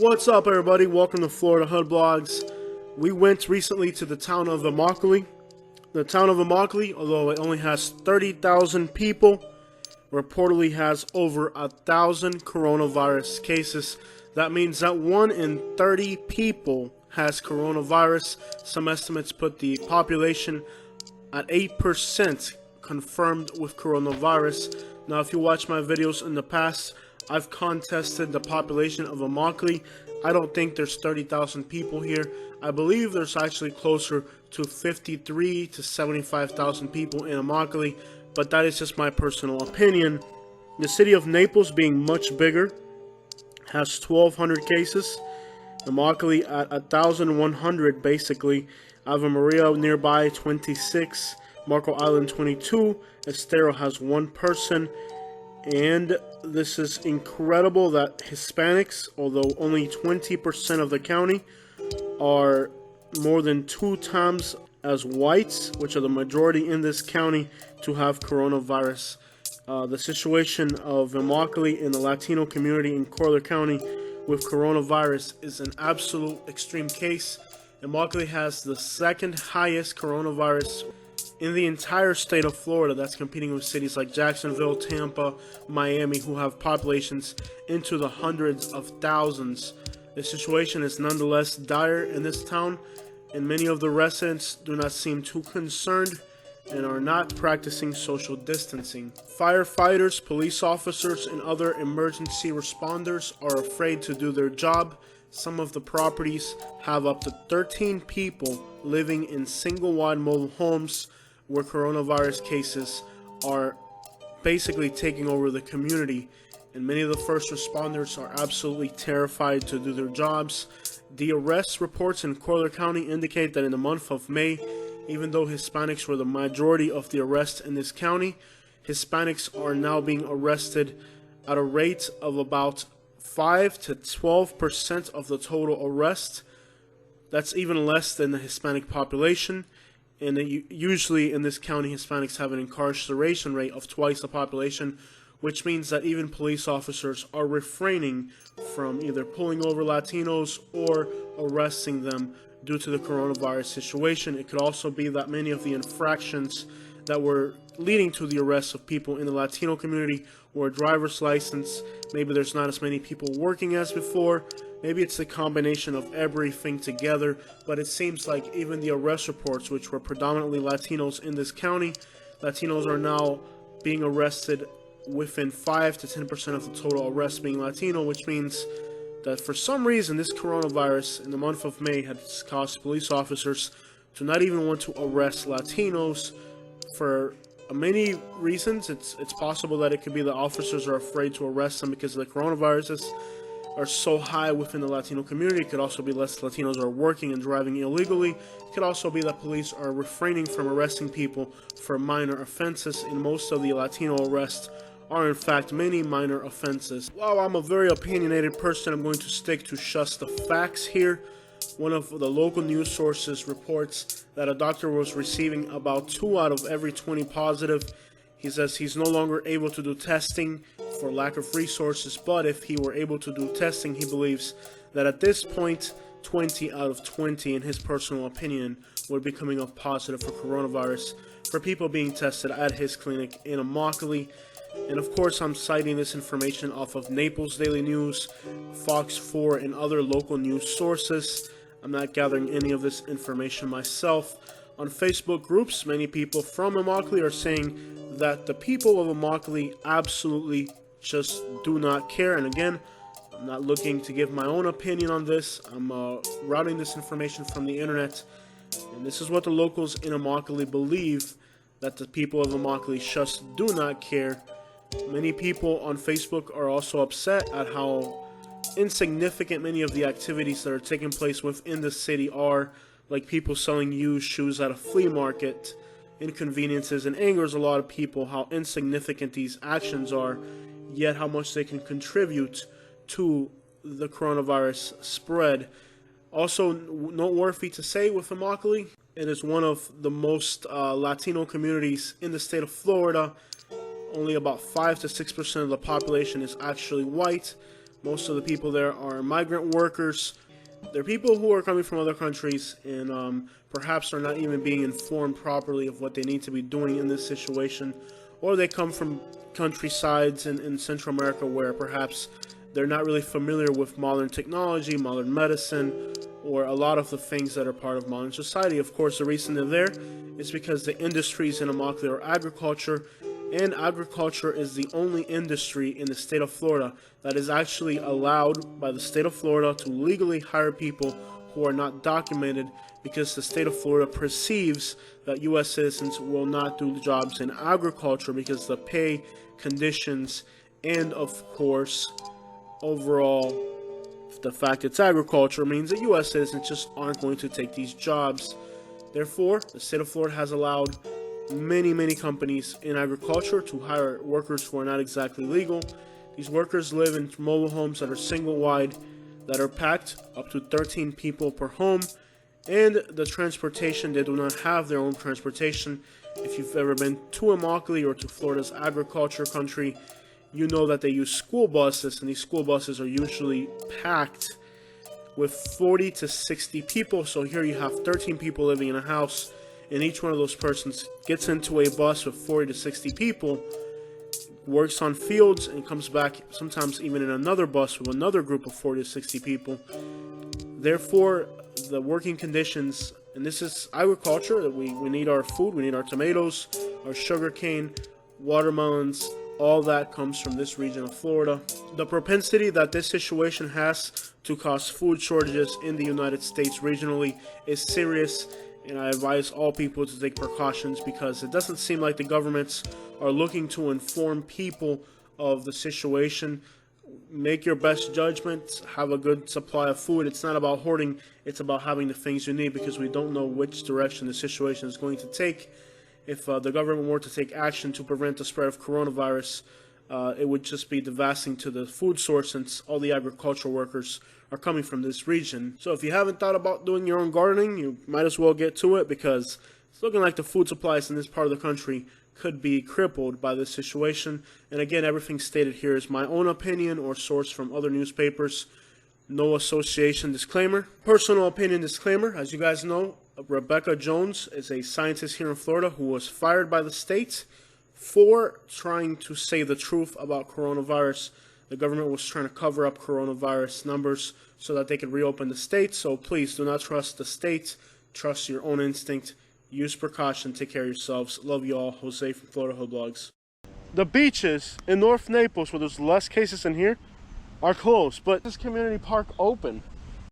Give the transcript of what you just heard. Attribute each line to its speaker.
Speaker 1: What's up, everybody? Welcome to Florida Hood Blogs. We went recently to the town of Immokalee. The town of Immokalee, although it only has 30,000 people, reportedly has over 1,000 coronavirus cases. That means that 1 in 30 people has coronavirus. Some estimates put the population at 8% confirmed with coronavirus. Now, if you watch my videos in the past, I've contested the population of Immokalee. I don't think there's 30,000 people here. I believe there's actually closer to 53 to 75,000 people in Immokalee, but that is just my personal opinion. The city of Naples, being much bigger, has 1,200 cases. Immokalee at 1,100 basically. Ave Maria nearby 26. Marco Island 22. Estero has 1 person. And this is incredible that Hispanics, although only 20% of the county, are more than 2 times as whites, which are the majority in this county, to have coronavirus. The situation of Immokalee in the Latino community in Collier County with coronavirus is an absolute extreme case. Immokalee has the 2nd highest coronavirus in the entire state of Florida. That's competing with cities like Jacksonville, Tampa, Miami, who have populations into the hundreds of thousands. The situation is nonetheless dire in this town, and many of the residents do not seem too concerned and are not practicing social distancing. Firefighters, police officers, and other emergency responders are afraid to do their job. Some of the properties have up to 13 people living in single-wide mobile homes, where coronavirus cases are basically taking over the community, and many of the first responders are absolutely terrified to do their jobs. The arrest reports in Collier County indicate that in the month of May, even though Hispanics were the majority of the arrests in this county, Hispanics are now being arrested at a rate of about 5 to 12% of the total arrests. That's even less than the Hispanic population. And usually in this county, Hispanics have an incarceration rate of twice the population, which means that even police officers are refraining from either pulling over Latinos or arresting them due to the coronavirus situation. It could also be that many of the infractions that were leading to the arrest of people in the Latino community were a driver's license. Maybe there's not as many people working as before. Maybe it's the combination of everything together, but it seems like even the arrest reports, which were predominantly Latinos in this county, Latinos are now being arrested within 5 to 10% of the total arrests being Latino, which means that for some reason this coronavirus in the month of May has caused police officers to not even want to arrest Latinos for many reasons. It's possible that it could be the officers are afraid to arrest them because of the coronavirus are so high within the Latino community. It could also be less Latinos are working and driving illegally. It could also be that police are refraining from arresting people for minor offenses, and most of the Latino arrests are in fact many minor offenses. While I'm a very opinionated person, I'm going to stick to just the facts here. One of the local news sources reports that a doctor was receiving about 2 out of every 20 positive. He says he's no longer able to do testing for lack of resources, but if he were able to do testing, he believes that at this point, 20 out of 20, in his personal opinion, would be coming up positive for coronavirus for people being tested at his clinic in Immokalee. And of course, I'm citing this information off of Naples Daily News, Fox 4, and other local news sources. I'm not gathering any of this information myself. On Facebook groups, many people from Immokalee are saying that the people of Immokalee absolutely just do not care. And again, I'm not looking to give my own opinion on this. I'm routing this information from the internet. And this is what the locals in Immokalee believe, that the people of Immokalee just do not care. Many people on Facebook are also upset at how insignificant many of the activities that are taking place within the city are, like people selling used shoes at a flea market, inconveniences, and angers a lot of people how insignificant these actions are, yet how much they can contribute to the coronavirus spread. Also noteworthy to say with Immokalee, it is one of the most Latino communities in the state of Florida. Only about 5 to 6% of the population is actually white, Most of the people there are migrant workers. They're people who are coming from other countries and perhaps are not even being informed properly of what they need to be doing in this situation. Or they come from countrysides in Central America where perhaps they're not really familiar with modern technology, modern medicine, or a lot of the things that are part of modern society. Of course, the reason they're there is because the industries in Immokalee are agriculture, and agriculture is the only industry in the state of Florida that is actually allowed by the state of Florida to legally hire people who are not documented, because the state of Florida perceives that U.S. citizens will not do the jobs in agriculture because the pay, conditions, and of course, overall, the fact it's agriculture means that U.S. citizens just aren't going to take these jobs. Therefore, the state of Florida has allowed many companies in agriculture to hire workers who are not exactly legal. These workers live in mobile homes that are single wide, that are packed up to 13 people per home, and the transportation, they do not have their own transportation. If you've ever been to Immokalee or to Florida's agriculture country, you know that they use school buses, and these school buses are usually packed with 40 to 60 people. So here you have 13 people living in a house, and each one of those persons gets into a bus with 40 to 60 people, works on fields, and comes back sometimes even in another bus with another group of 40 to 60 people. Therefore, the working conditions, and this is agriculture, that we need our food, we need our tomatoes, our sugarcane, watermelons, all that comes from this region of Florida. The propensity that this situation has to cause food shortages in the United States regionally is serious, and I advise all people to take precautions, because it doesn't seem like the governments are looking to inform people of the situation. Make your best judgment, have a good supply of food. It's not about hoarding, it's about having the things you need, because we don't know which direction the situation is going to take. If the government were to take action to prevent the spread of coronavirus, it would just be devastating to the food source, since all the agricultural workers are coming from this region. So if you haven't thought about doing your own gardening, you might as well get to it, because it's looking like the food supplies in this part of the country could be crippled by this situation. And again, everything stated here is my own opinion or sourced from other newspapers. No association disclaimer. Personal opinion disclaimer. As you guys know, Rebecca Jones is a scientist here in Florida who was fired by the state for trying to say the truth about coronavirus. The government was trying to cover up coronavirus numbers so that they could reopen the state. So please do not trust the state. Trust your own instinct. Use precaution. Take care of yourselves. Love you all. Jose from Florida Hood Blogs. The beaches in North Naples, where there's less cases in here, are closed, but this community park open.